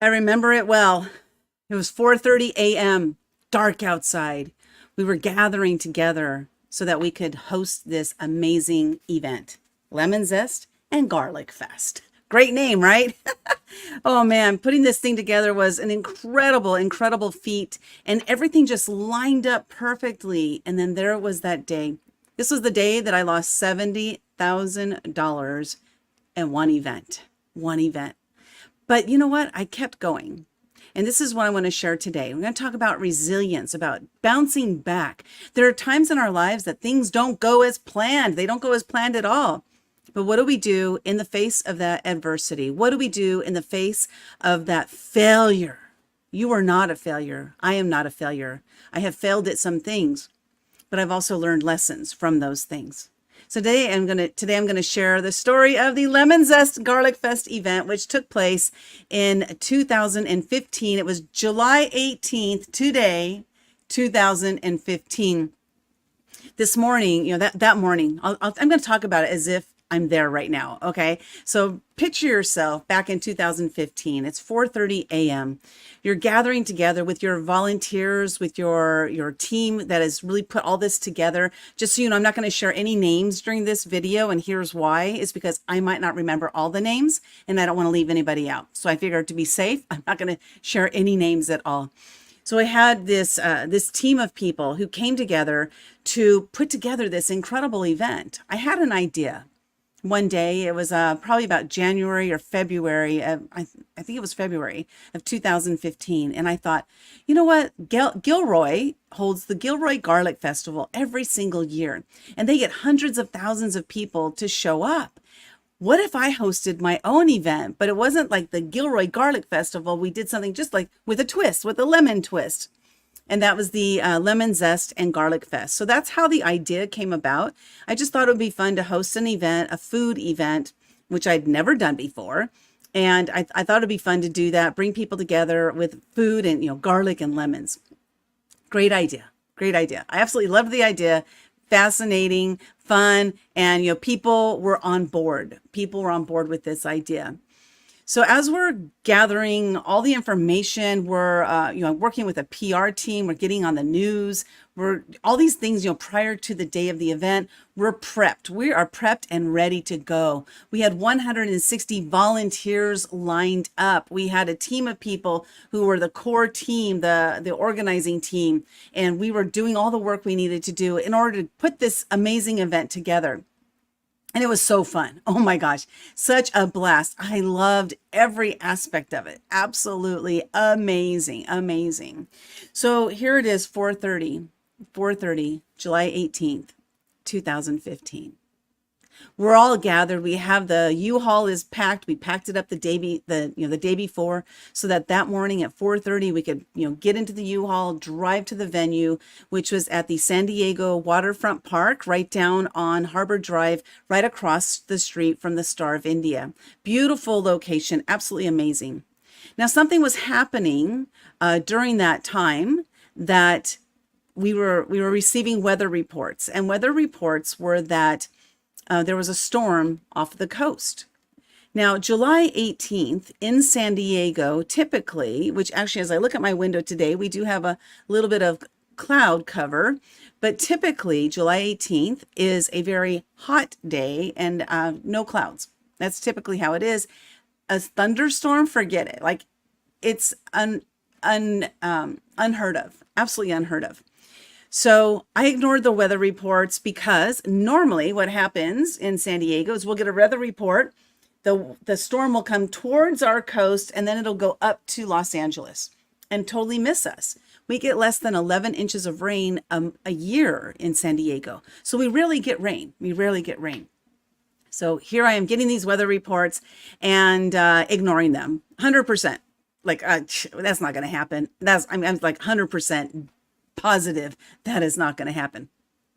I remember it well. It was 4:30 a.m., dark outside. We were gathering together so that we could host this amazing event. Lemon Zest and Garlic Fest. Great name, right? Oh man, putting this thing together was an incredible feat, and everything just lined up perfectly. And then there was that day. This was the day that I lost $70,000 in one event. One event. But you know what? I kept going. And this is what I want to share today. We're going to talk about resilience, about bouncing back. There are times in our lives that things don't go as planned. They don't go as planned at all. But what do we do in the face of that adversity? What do we do in the face of that failure? You are not a failure. I am not a failure. I have failed at some things, but I've also learned lessons from those things. So today I'm gonna share the story of the Lemon Zest Garlic Fest event, which took place in 2015. It was July 18th, today, 2015. This morning, that morning, I'm going to talk about it as if I'm there right now. Okay. So picture yourself back in 2015. It's 4:30 a.m. You're gathering together with your volunteers, with your team that has really put all this together. Just so you know, I'm not going to share any names during this video. And here's why. It's because I might not remember all the names and I don't want to leave anybody out. So I figured to be safe, I'm not going to share any names at all. So I had this team of people who came together to put together this incredible event. I had an idea. One day, it was probably about January or February. I think it was February of 2015. And I thought, you know what? Gilroy holds the Gilroy Garlic Festival every single year. And they get hundreds of thousands of people to show up. What if I hosted my own event, but it wasn't like the Gilroy Garlic Festival? We did something just like with a twist, with a lemon twist. And that was the Lemon Zest and Garlic Fest. So that's how the idea came about. I just thought it would be fun to host an event, a food event, which I'd never done before. And I thought it'd be fun to do that, bring people together with food and, garlic and lemons. Great idea. Great idea. I absolutely loved the idea. Fascinating, fun, and people were on board. People were on board with this idea. So as we're gathering all the information, we're working with a PR team, we're getting on the news, we're all these things, prior to the day of the event, we're prepped. We are prepped and ready to go. We had 160 volunteers lined up. We had a team of people who were the core team, the organizing team, and we were doing all the work we needed to do in order to put this amazing event together. And it was so fun. Oh my gosh, such a blast. I loved every aspect of it. Absolutely amazing, amazing. So here it is, 4:30, July 18th, 2015. We're all gathered. We have the U-Haul is packed. We packed it up the day before, so that morning at 4:30 we could get into the U-Haul, drive to the venue, which was at the San Diego Waterfront Park, right down on Harbor Drive, right across the street from the Star of India. Beautiful location, absolutely amazing. Now something was happening during that time that we were receiving weather reports, and weather reports were that there was a storm off the coast. Now, July 18th in San Diego, typically, which actually, as I look at my window today, we do have a little bit of cloud cover, but typically July 18th is a very hot day and no clouds. That's typically how it is. A thunderstorm, forget it. Like it's unheard of, absolutely unheard of. So I ignored the weather reports because normally what happens in San Diego is we'll get a weather report. The storm will come towards our coast and then it'll go up to Los Angeles and totally miss us. We get less than 11 inches of rain a year in San Diego. So we rarely get rain. We rarely get rain. So here I am getting these weather reports and ignoring them 100%. Like, that's not going to happen. I'm like 100% positive that is not going to happen.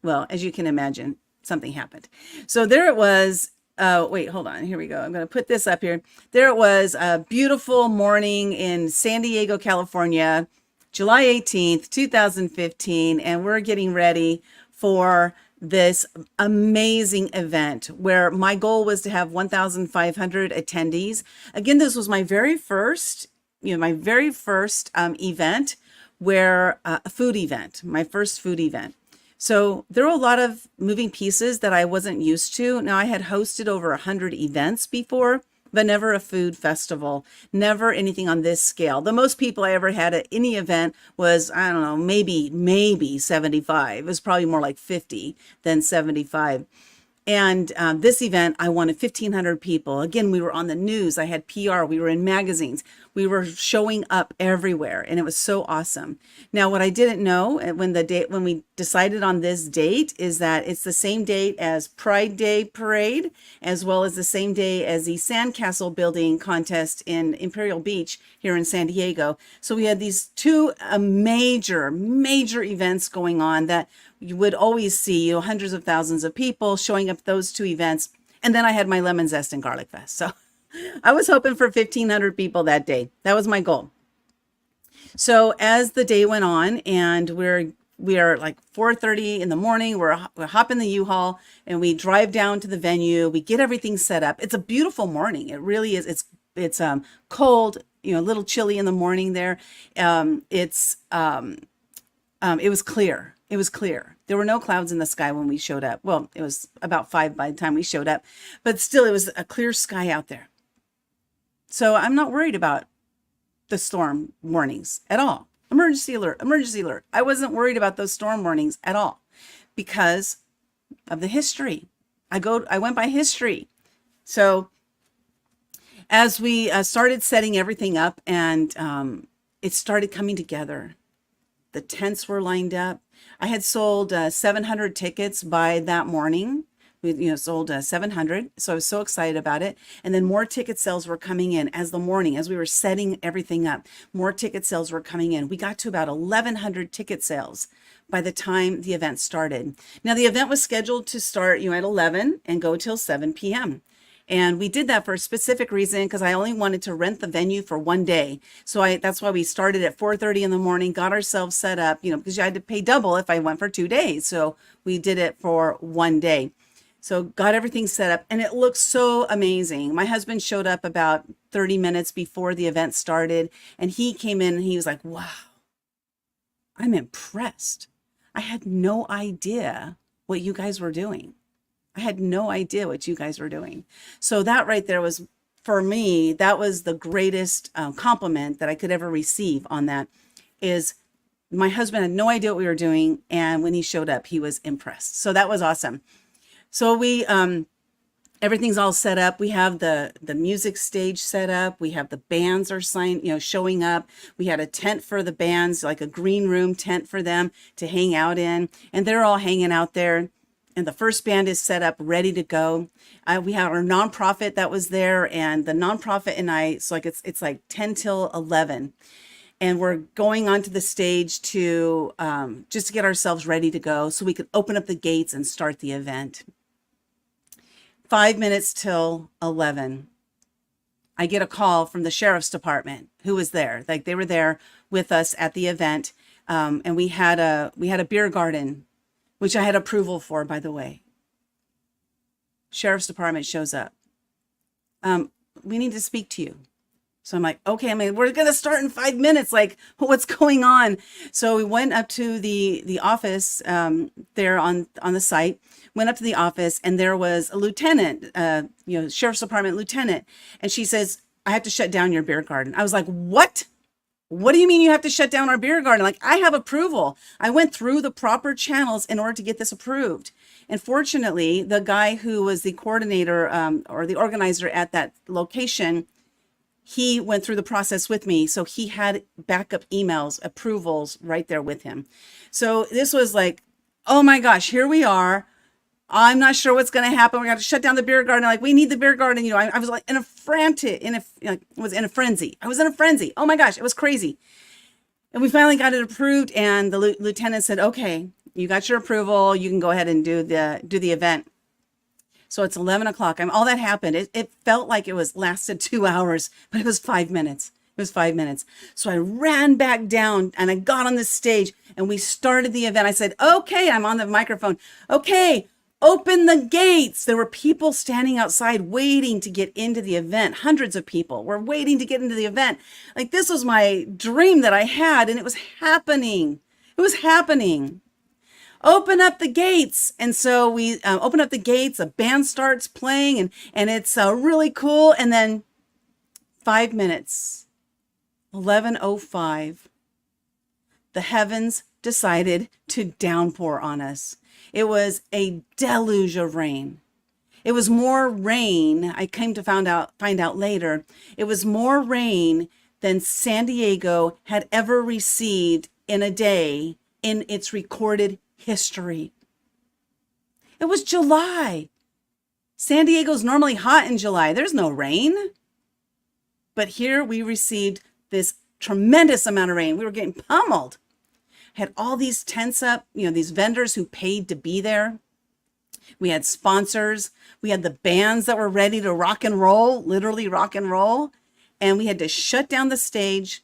Well, as you can imagine, something happened. So there it was. Wait, hold on. Here we go. I'm going to put this up here. There it was, a beautiful morning in San Diego, California, July 18th, 2015. And we're getting ready for this amazing event where my goal was to have 1,500 attendees. Again, this was my very first my very first event where a food event, my first food event. So there were a lot of moving pieces that I wasn't used to. Now I had hosted over 100 events before, but never a food festival, never anything on this scale. The most people I ever had at any event was, I don't know, maybe 75. It was probably more like 50 than 75. And this event, I wanted 1,500 people. Again, we were on the news. I had PR. We were in magazines. We were showing up everywhere, and it was so awesome. Now, what I didn't know when we decided on this date is that it's the same date as Pride Day Parade, as well as the same day as the sandcastle building contest in Imperial Beach here in San Diego. So we had these two major events going on that you would always see, hundreds of thousands of people showing up at those two events. And then I had my lemon zest and garlic fest. So I was hoping for 1,500 people that day. That was my goal. So as the day went on, and we are like 4:30 in the morning, we're hopping the U-Haul and we drive down to the venue. We get everything set up. It's a beautiful morning. It really is. It's cold, a little chilly in the morning there. It was clear. It was clear. There were no clouds in the sky when we showed up. Well, it was about 5 by the time we showed up, but still it was a clear sky out there. So I'm not worried about the storm warnings at all. Emergency alert, emergency alert. I wasn't worried about those storm warnings at all because of the history. I went by history. So as we started setting everything up and it started coming together, the tents were lined up. I had sold 700 tickets by that morning. We sold 700. So I was so excited about it. And then more ticket sales were coming in as we were setting everything up. More ticket sales were coming in. We got to about 1,100 ticket sales by the time the event started. Now the event was scheduled to start, at 11 and go till 7 p.m. And we did that for a specific reason because I only wanted to rent the venue for one day. So that's why we started at 4:30 in the morning, got ourselves set up, because you had to pay double if I went for 2 days. So we did it for one day. So got everything set up and it looked so amazing. My husband showed up about 30 minutes before the event started and he came in and he was like, wow, I'm impressed. I had no idea what you guys were doing. I had no idea what you guys were doing. So that right there was, for me, that was the greatest compliment that I could ever receive on that is my husband had no idea what we were doing. And when he showed up, he was impressed. So that was awesome. So we, everything's all set up. We have the music stage set up. We have the bands are showing up. We had a tent for the bands, like a green room tent for them to hang out in. And they're all hanging out there. And the first band is set up, ready to go. We have our nonprofit that was there, and the nonprofit and I. So it's like 10 till 11, and we're going onto the stage to just to get ourselves ready to go, so we could open up the gates and start the event. 5 minutes till 11, I get a call from the sheriff's department who was there. Like they were there with us at the event, and we had a beer garden, which I had approval for, by the way. Sheriff's department shows up. We need to speak to you. So I'm like, okay, we're going to start in 5 minutes. Like, what's going on? So we went up to the office there on the site, went up to the office, and there was a lieutenant, sheriff's department lieutenant. And she says, I have to shut down your beer garden. I was like, what? What do you mean you have to shut down our beer garden? Like, I have approval. I went through the proper channels in order to get this approved. And fortunately, the guy who was the coordinator or the organizer at that location, he went through the process with me. So he had backup emails, approvals right there with him. So this was like, oh my gosh, here we are. I'm not sure what's going to happen. We're going to shut down the beer garden. Like, we need the beer garden. I was like in a frenzy. I was in a frenzy. Oh my gosh, it was crazy. And we finally got it approved. And the lieutenant said, okay, you got your approval. You can go ahead and do the event. So it's 11 o'clock. All that happened. It felt like it lasted 2 hours, but it was 5 minutes. It was 5 minutes. So I ran back down and I got on the stage and we started the event. I said, okay, I'm on the microphone. Okay, Open the gates. There were people standing outside waiting to get into the event. Hundreds of people were waiting to get into the event. Like this was my dream that I had, and it was happening. It was happening. Open up the gates. And so we open up the gates. A band starts playing, and it's really cool. And then 5 minutes, 11:05, the heavens decided to downpour on us. It was a deluge of rain. It was more rain. I came to find out later. It was more rain than San Diego had ever received in a day in its recorded history. It was July. San Diego's normally hot in July. There's no rain. But here we received this tremendous amount of rain. We were getting pummeled. Had all these tents up, these vendors who paid to be there. We had sponsors. We had the bands that were ready to rock and roll, literally rock and roll. And we had to shut down the stage.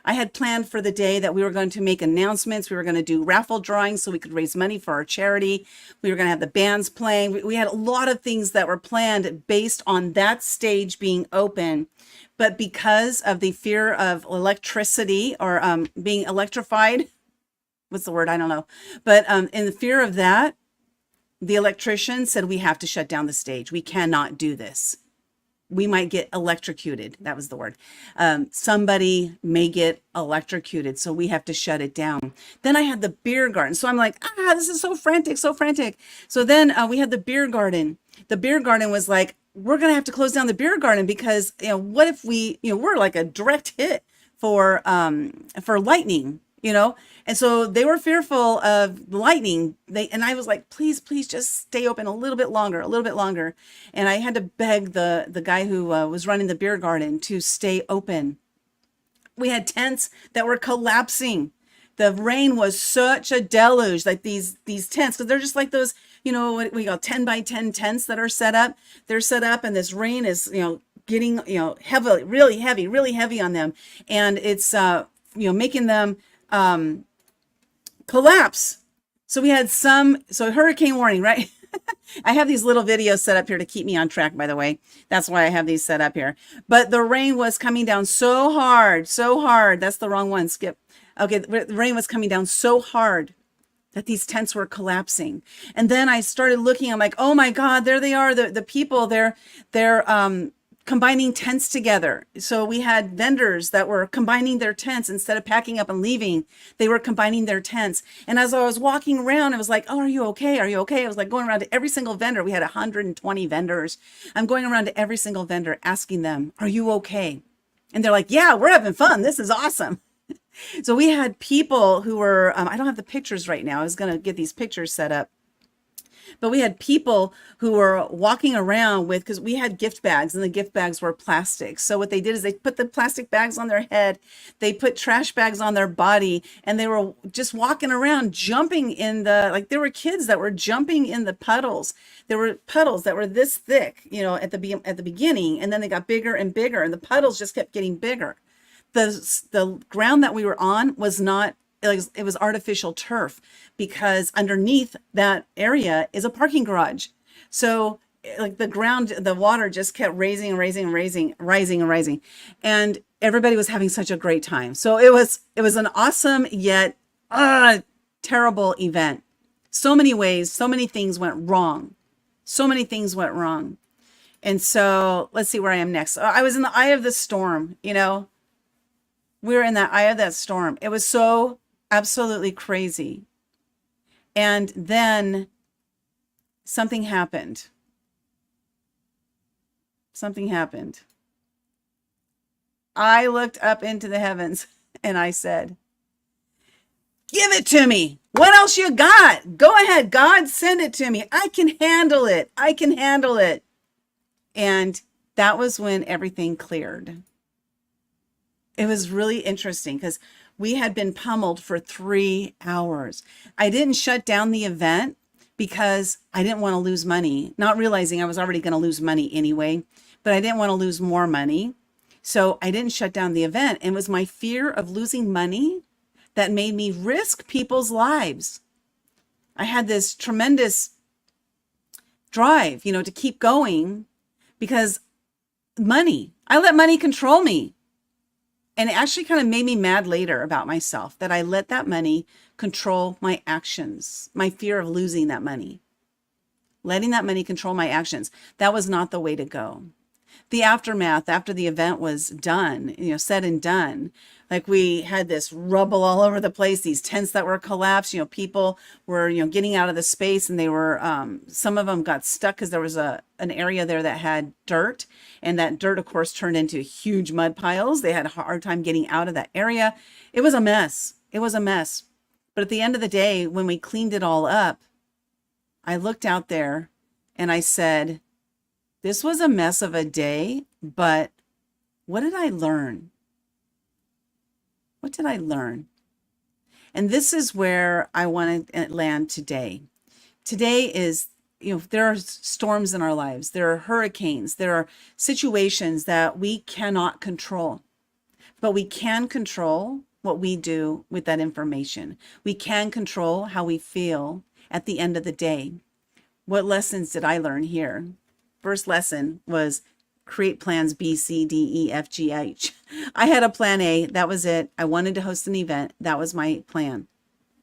I had planned for the day that we were going to make announcements. We were going to do raffle drawings so we could raise money for our charity. We were going to have the bands playing. We had a lot of things that were planned based on that stage being open. But because of the fear of electricity or being electrified, what's the word? I don't know. But in the fear of that, the electrician said, we have to shut down the stage. We cannot do this. We might get electrocuted. That was the word. Somebody may get electrocuted. So we have to shut it down. Then I had the beer garden. So I'm like, this is so frantic, so frantic. So then we had the beer garden. The beer garden was like, we're going to have to close down the beer garden because, what if we're like a direct hit for lightning, And so they were fearful of lightning. And I was like, please just stay open a little bit longer. And I had to beg the guy who was running the beer garden to stay open. We had tents that were collapsing. The rain was such a deluge, like these tents, because they're just like those, what we call 10 by 10 tents that are set up. They're set up, and this rain is, getting, heavily, really heavy on them. And it's, making them collapse. So we had hurricane warning, right? I have these little videos set up here to keep me on track, by the way. That's why I have these set up here. But the rain was coming down so hard. That's the wrong one. Skip. Okay, the rain was coming down so hard that these tents were collapsing. And then I started looking, I'm like, oh my God, there they are. The people, they're combining tents together. So we had vendors that were combining their tents instead of packing up and leaving. They were combining their tents. And as I was walking around, I was like, oh, are you okay? Are you okay? I was like going around to every single vendor. We had 120 vendors. I'm going around to every single vendor asking them, are you okay? And they're like, yeah, we're having fun. This is awesome. So we had people who were, I don't have the pictures right now. I was going to get these pictures set up. But we had people who were walking around with, because we had gift bags, and the gift bags were plastic. So what they did is they put the plastic bags on their head, they put trash bags on their body, and they were just walking around jumping in there were kids that were jumping in the puddles. There were puddles that were this thick, at the beginning, and then they got bigger and bigger, and the puddles just kept getting bigger. The ground that we were on was not, it was artificial turf, because underneath that area is a parking garage. So like the water just kept rising. And everybody was having such a great time. So it was an awesome yet terrible event. So many ways, so many things went wrong. And so let's see where I am next. I was in the eye of the storm, We were in the eye of that storm. It was so absolutely crazy. And then something happened. I looked up into the heavens and I said, give it to me. What else you got? Go ahead, God, send it to me. I can handle it. And that was when everything cleared. It was really interesting because we had been pummeled for 3 hours. I didn't shut down the event because I didn't want to lose money, not realizing I was already going to lose money anyway, but I didn't want to lose more money. So I didn't shut down the event. And it was my fear of losing money that made me risk people's lives. I had this tremendous drive, to keep going because I let money control me. And it actually kind of made me mad later about myself that I let that money control my actions, my fear of losing that money, letting that money control my actions. That was not the way to go. The aftermath after the event was done, said and done, like we had this rubble all over the place, these tents that were collapsed, people were, getting out of the space, and they were, some of them got stuck because there was an area there that had dirt, and that dirt, of course, turned into huge mud piles. They had a hard time getting out of that area. It was a mess. It was a mess. But at the end of the day, when we cleaned it all up, I looked out there and I said, this was a mess of a day, but what did I learn? What did I learn? And this is where I want to land today. Today is, there are storms in our lives. There are hurricanes. There are situations that we cannot control, but we can control what we do with that information. We can control how we feel at the end of the day. What lessons did I learn here? First lesson was create plans B, C, D, E, F, G, H. I had a plan A. That was it. I wanted to host an event. That was my plan.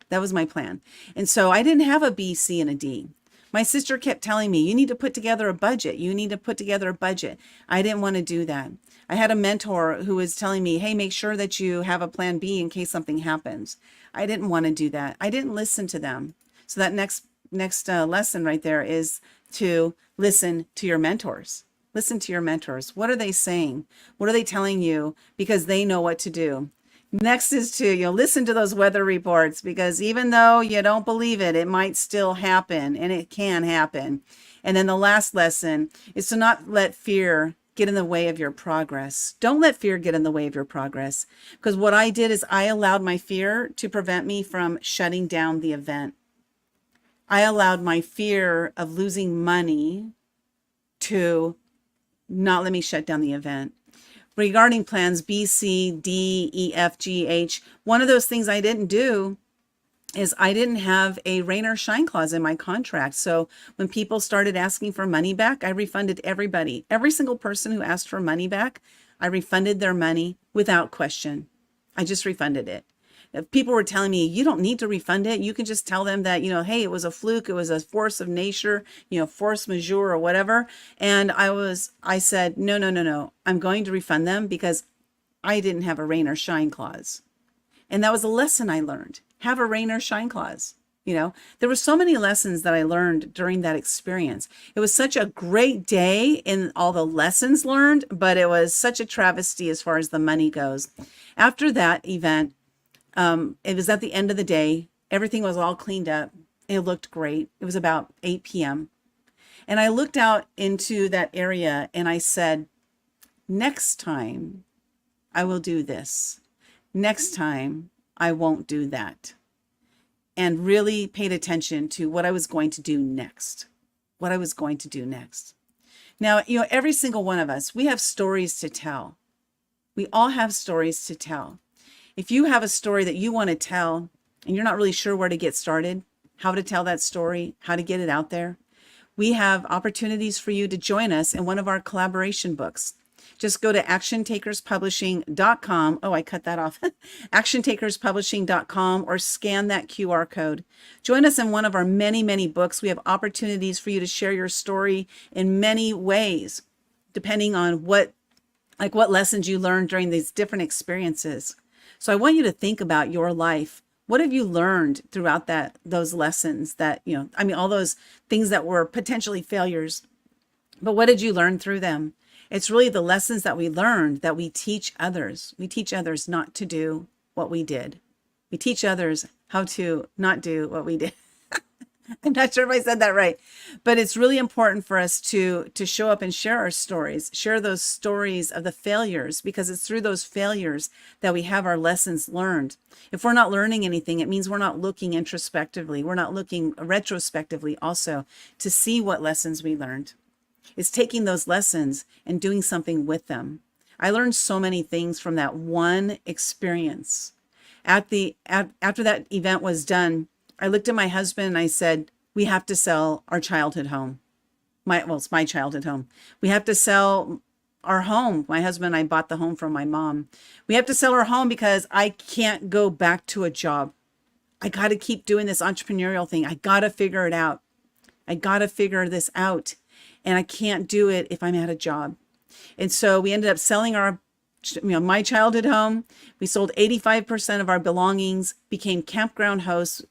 That was my plan. And so I didn't have a B, C, and a D. My sister kept telling me, you need to put together a budget. You need to put together a budget. I didn't want to do that. I had a mentor who was telling me, hey, make sure that you have a plan B in case something happens. I didn't want to do that. I didn't listen to them. So that next lesson right there is to listen to your mentors. Listen to your mentors. What are they saying? What are they telling you? Because they know what to do. Next is to listen to those weather reports, because even though you don't believe it, it might still happen, and it can happen. And then the last lesson is to not let fear get in the way of your progress. Don't let fear get in the way of your progress, because what I did is I allowed my fear to prevent me from shutting down the event. I allowed my fear of losing money to not let me shut down the event. Regarding plans B, C, D, E, F, G, H, one of those things I didn't do is I didn't have a rain or shine clause in my contract. So when people started asking for money back, I refunded everybody. Every single person who asked for money back, I refunded their money without question. I just refunded it. If people were telling me, you don't need to refund it, you can just tell them that, hey, it was a fluke, it was a force of nature, force majeure or whatever. And I said, no. I'm going to refund them because I didn't have a rain or shine clause. And that was a lesson I learned. Have a rain or shine clause. There were so many lessons that I learned during that experience. It was such a great day in all the lessons learned, but it was such a travesty as far as the money goes. After that event, it was at the end of the day. Everything was all cleaned up. It looked great. It was about 8 p.m. And I looked out into that area and I said, next time I will do this. Next time I won't do that. And really paid attention to what I was going to do next. What I was going to do next. Now, every single one of us, we have stories to tell. We all have stories to tell. If you have a story that you want to tell and you're not really sure where to get started, how to tell that story, how to get it out there, we have opportunities for you to join us in one of our collaboration books. Just go to actiontakerspublishing.com. Oh, I cut that off. actiontakerspublishing.com, or scan that QR code. Join us in one of our many, many books. We have opportunities for you to share your story in many ways, depending on what lessons you learned during these different experiences. So I want you to think about your life. What have you learned throughout those lessons that, all those things that were potentially failures, but what did you learn through them? It's really the lessons that we learned that we teach others. We teach others not to do what we did. We teach others how to not do what we did. I'm not sure if I said that right, but it's really important for us to show up and share our stories, share those stories of the failures, because it's through those failures that we have our lessons learned. If we're not learning anything, it means we're not looking introspectively. We're not looking retrospectively also to see what lessons we learned. It's taking those lessons and doing something with them. I learned so many things from that one experience. After that event was done, I looked at my husband and I said, we have to sell our childhood home. It's my childhood home. We have to sell our home. My husband and I bought the home from my mom. We have to sell our home because I can't go back to a job. I got to keep doing this entrepreneurial thing. I got to figure it out. I got to figure this out. And I can't do it if I'm at a job. And so we ended up selling my childhood home. We sold 85% of our belongings, became campground hosts,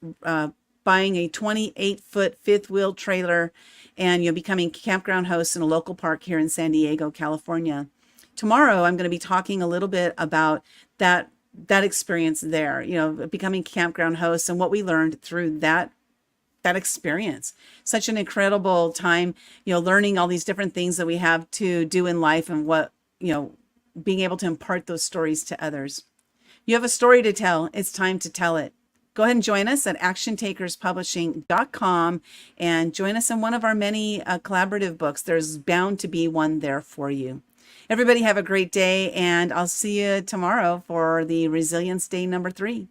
buying a 28-foot fifth wheel trailer, and becoming campground hosts in a local park here in San Diego, California. Tomorrow, I'm going to be talking a little bit about that experience there, becoming campground hosts and what we learned through that experience. Such an incredible time, learning all these different things that we have to do in life and what, being able to impart those stories to others. You have a story to tell. It's time to tell it. Go ahead and join us at actiontakerspublishing.com and join us in one of our many collaborative books. There's bound to be one there for you. Everybody have a great day, and I'll see you tomorrow for the Resilience Day number 3.